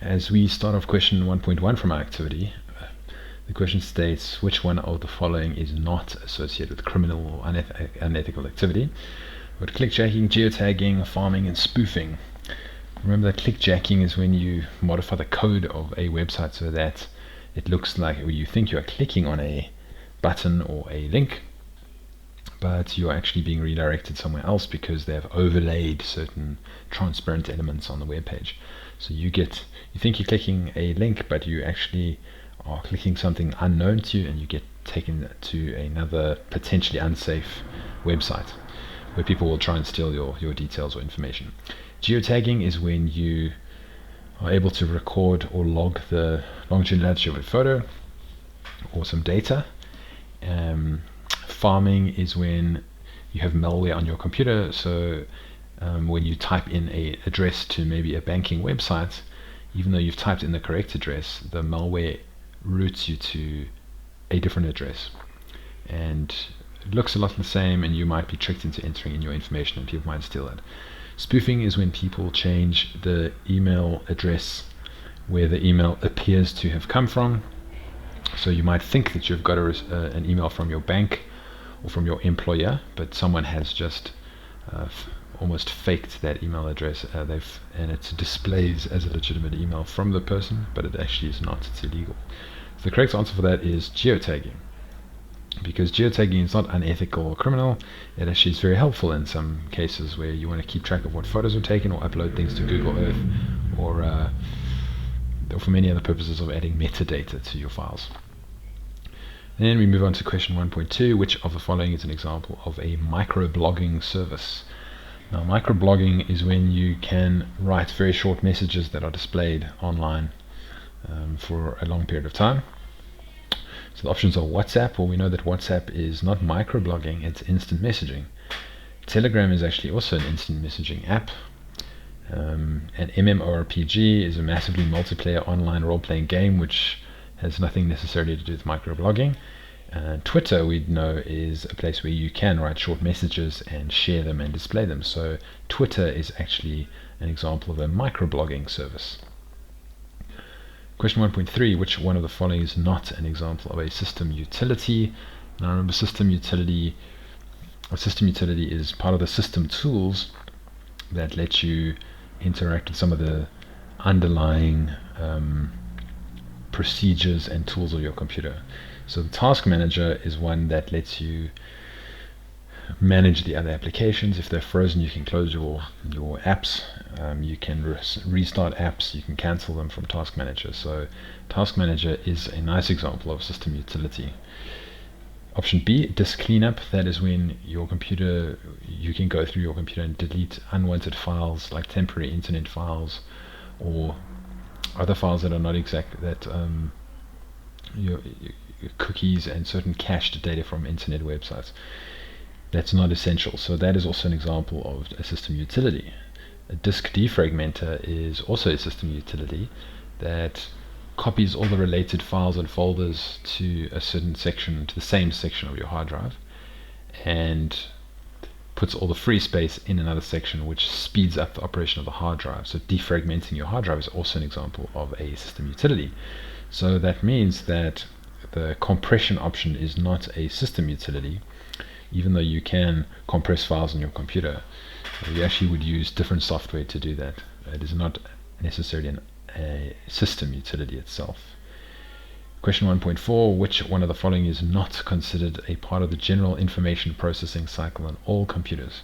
As we start off question 1.1 from our activity, the question states, which one of the following is not associated with criminal or unethical activity? We've got clickjacking, geotagging, farming, and spoofing. Remember that clickjacking is when you modify the code of a website so that it looks like, or you think you are clicking on a button or a link, but you're actually being redirected somewhere else because they have overlaid certain transparent elements on the web page. So you think you're clicking a link, but you actually are clicking something unknown to you, and you get taken to another potentially unsafe website where people will try and steal your details or information. Geotagging is when you are able to record or log the longitude and latitude of a photo or some data. Farming is when you have malware on your computer, so when you type in an address to maybe a banking website, even though you've typed in the correct address, the malware routes you to a different address, and it looks a lot the same, and you might be tricked into entering in your information, and people might steal it. Spoofing is when people change the email address where the email appears to have come from. So you might think that you've got an email from your bank or from your employer, but someone has just almost faked that email address, and it displays as a legitimate email from the person, but it actually is not. It's illegal. So the correct answer for that is geotagging, because geotagging is not unethical or criminal. It actually is very helpful in some cases where you want to keep track of what photos are taken or upload things to Google Earth, or for many other purposes of adding metadata to your files. And then we move on to question 1.2, which of the following is an example of a microblogging service? Now, microblogging is when you can write very short messages that are displayed online for a long period of time. So the options are WhatsApp. Well, we know that WhatsApp is not microblogging, it's instant messaging. Telegram is actually also an instant messaging app. And MMORPG is a massively multiplayer online role-playing game which has nothing necessarily to do with microblogging. Twitter, we know, is a place where you can write short messages and share them and display them. So Twitter is actually an example of a microblogging service. Question 1.3, which one of the following is not an example of a system utility? Now remember, a system utility is part of the system tools that let you interact with some of the underlying procedures and tools of your computer. So the task manager is one that lets you manage the other applications. If they're frozen, you can close your apps. You can restart apps. You can cancel them from task manager. So task manager is a nice example of system utility. Option B, disk cleanup. That is when you can go through your computer and delete unwanted files like temporary internet files or other files that are not exact, that your cookies and certain cached data from internet websites. That's not essential. So that is also an example of a system utility. A disk defragmenter is also a system utility that copies all the related files and folders to a certain section, to the same section of your hard drive, and puts all the free space in another section, which speeds up the operation of the hard drive. So defragmenting your hard drive is also an example of a system utility. So that means that the compression option is not a system utility, even though you can compress files on your computer. You actually would use different software to do that. It is not necessarily a system utility itself. Question 1.4, which one of the following is not considered a part of the general information processing cycle on all computers?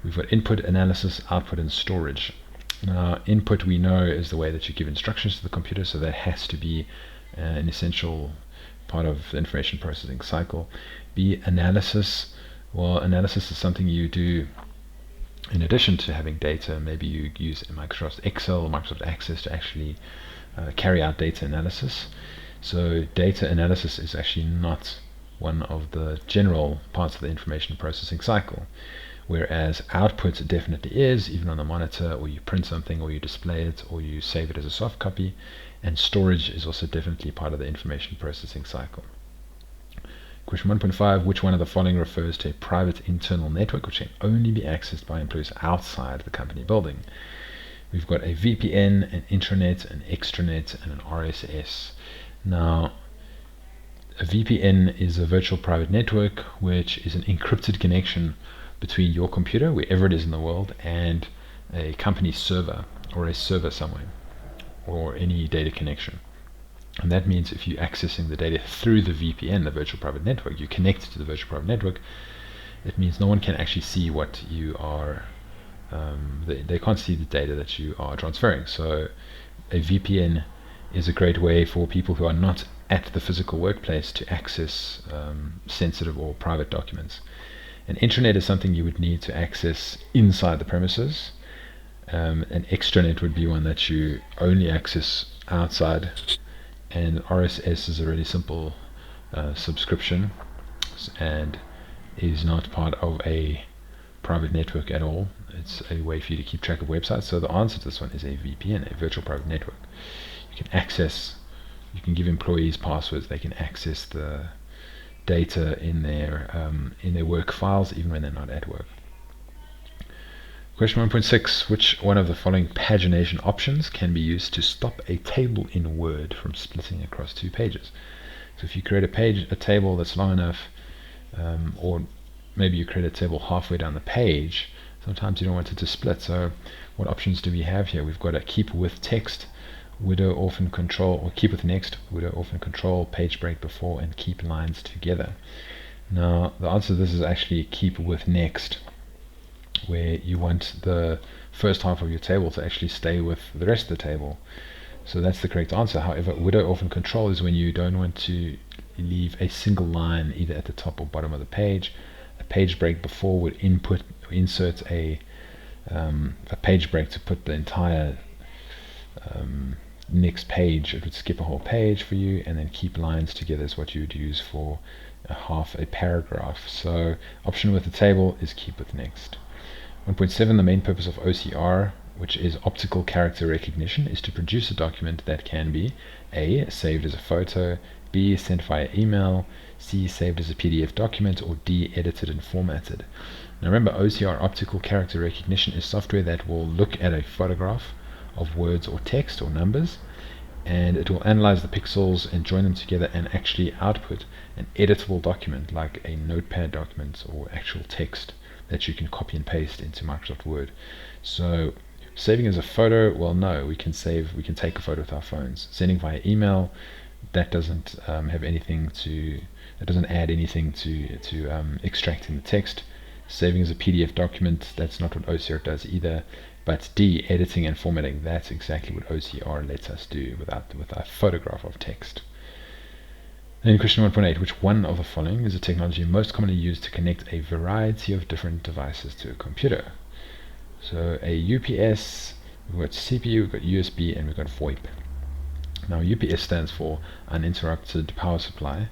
We've got input, analysis, output, and storage. Now, input we know is the way that you give instructions to the computer, so that has to be an essential part of the information processing cycle. B, analysis. Well, analysis is something you do in addition to having data. Maybe you use Microsoft Excel or Microsoft Access to actually carry out data analysis. So data analysis is actually not one of the general parts of the information processing cycle, whereas output definitely is, even on the monitor, or you print something, or you display it, or you save it as a soft copy. And storage is also definitely part of the information processing cycle. Question 1.5, which one of the following refers to a private internal network which can only be accessed by employees outside the company building? we've got a VPN, an intranet, an extranet, and an RSS. Now, a VPN is a virtual private network, which is an encrypted connection between your computer, wherever it is in the world, and a company server or a server somewhere, or any data connection. And that means if you're accessing the data through the VPN, the virtual private network, you're connected to the virtual private network. It means no one can actually see what you are, they can't see the data that you are transferring. So a VPN is a great way for people who are not at the physical workplace to access sensitive or private documents. An intranet is something you would need to access inside the premises. An extranet would be one that you only access outside, and RSS is a really simple subscription and is not part of a private network at all. It's a way for you to keep track of websites. So the answer to this one is a VPN, a virtual private network. You can give employees passwords. They can access the data in their work files even when they're not at work. Question 1.6, which one of the following pagination options can be used to stop a table in Word from splitting across 2 pages? So if you create a table that's long enough, or maybe you create a table halfway down the page, sometimes you don't want it to split. So what options do we have here? We've got a keep with text, widow orphan control, or keep with next, widow orphan control, page break before, and keep lines together. Now the answer to this is actually keep with next, where you want the first half of your table to actually stay with the rest of the table. So that's the correct answer. However, widow orphan control is when you don't want to leave a single line either at the top or bottom of the page. A page break before would insert a page break to put the entire next page. It would skip a whole page for you, and then keep lines together is what you would use for half a paragraph. So option with the table is keep with next. 1.7, the main purpose of OCR, which is optical character recognition, is to produce a document that can be A, saved as a photo, B, sent via email, C, saved as a PDF document, or D, edited and formatted. Now remember, OCR, optical character recognition, is software that will look at a photograph of words or text or numbers, and it will analyze the pixels and join them together and actually output an editable document like a notepad document or actual text that you can copy and paste into Microsoft Word. So saving as a photo, well, no, we can take a photo with our phones. Sending via email, that doesn't add anything to extracting the text. Saving as a PDF document, that's not what OCR does either. But D, editing and formatting, that's exactly what OCR lets us do with our photograph of text. Then question 1.8, which one of the following is a technology most commonly used to connect a variety of different devices to a computer? So a UPS, we've got CPU, we've got USB, and we've got VoIP. Now UPS stands for uninterrupted power supply,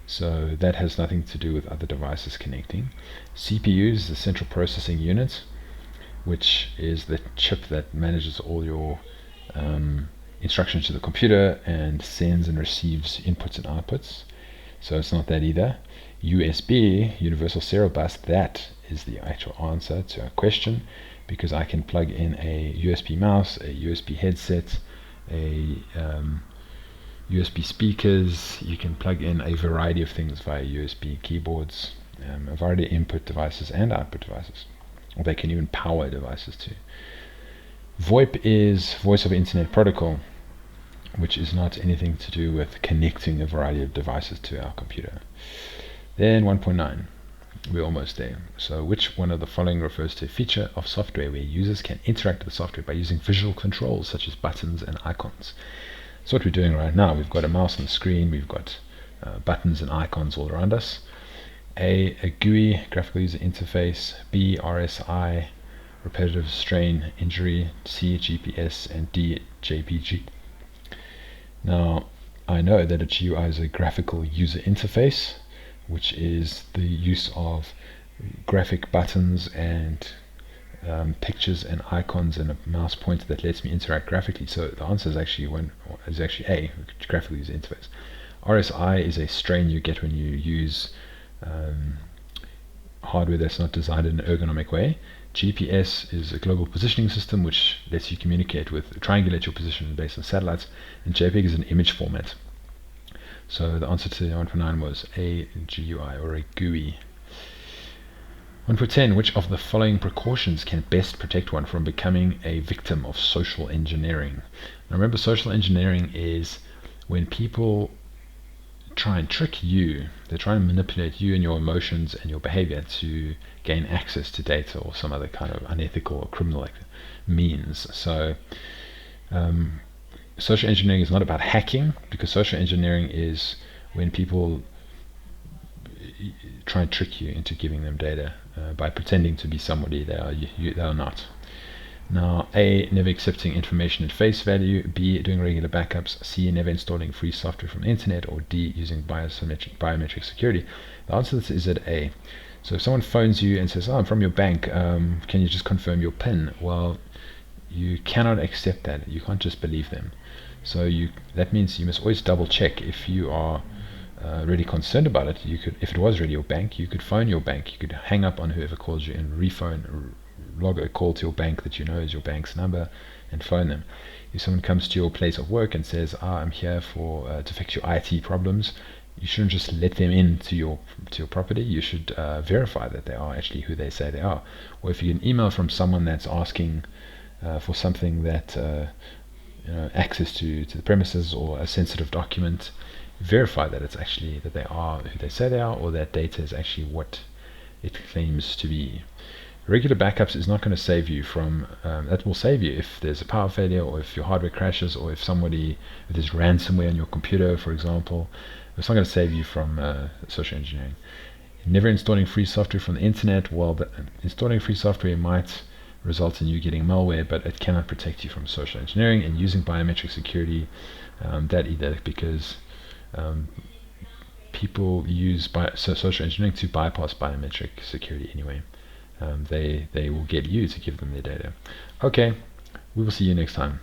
so that has nothing to do with other devices connecting. CPU is the central processing unit, which is the chip that manages all your instructions to the computer and sends and receives inputs and outputs. So it's not that either. USB, Universal Serial Bus, that is the actual answer to our question, because I can plug in a USB mouse, a USB headset, a USB speakers. You can plug in a variety of things via USB keyboards, a variety of input devices and output devices. Or they can even power devices too. VoIP is Voice over Internet Protocol, which is not anything to do with connecting a variety of devices to our computer. Then 1.9, we're almost there. So which one of the following refers to a feature of software where users can interact with the software by using visual controls such as buttons and icons? So what we're doing right now, we've got a mouse on the screen, we've got buttons and icons all around us. A GUI, graphical user interface. B, RSI, repetitive strain injury. C, GPS, and D, JPG. Now, I know that a GUI is a graphical user interface, which is the use of graphic buttons and pictures and icons and a mouse pointer that lets me interact graphically. So the answer is actually A, graphical user interface. RSI is a strain you get when you use hardware that's not designed in an ergonomic way. GPS is a global positioning system which lets you triangulate your position based on satellites, and JPEG is an image format. So the answer to 1.9 was a GUI, or a GUI. 1.10, which of the following precautions can best protect one from becoming a victim of social engineering? Now remember, social engineering is when people try and trick you. They try and manipulate you and your emotions and your behavior to gain access to data or some other kind of unethical or criminal means. So social engineering is not about hacking, because social engineering is when people try and trick you into giving them data by pretending to be somebody they are not. Now, A, never accepting information at face value, B, doing regular backups, C, never installing free software from the internet, or D, using biometric security. The answer to this is at A. So if someone phones you and says, I'm from your bank, can you just confirm your PIN? Well, you cannot accept that. You can't just believe them. So that means you must always double check. If you are really concerned about it, if it was really your bank, you could phone your bank. You could hang up on whoever calls you and log a call to your bank that you know is your bank's number and phone them. If someone comes to your place of work and says, I'm here to fix your IT problems, you shouldn't just let them into your property. You should verify that they are actually who they say they are. Or if you get an email from someone that's asking for something that access to the premises or a sensitive document, verify that it's actually that they are who they say they are, or that data is actually what it claims to be. Regular backups is not going to save you from that will save you if there's a power failure, or if your hardware crashes, or if there's ransomware on your computer, for example. It's not going to save you from social engineering. Never installing free software from the internet. Well, installing free software might result in you getting malware, but it cannot protect you from social engineering. And using biometric security, that either, because people use social engineering to bypass biometric security anyway. They will get you to give them their data. Okay, we will see you next time.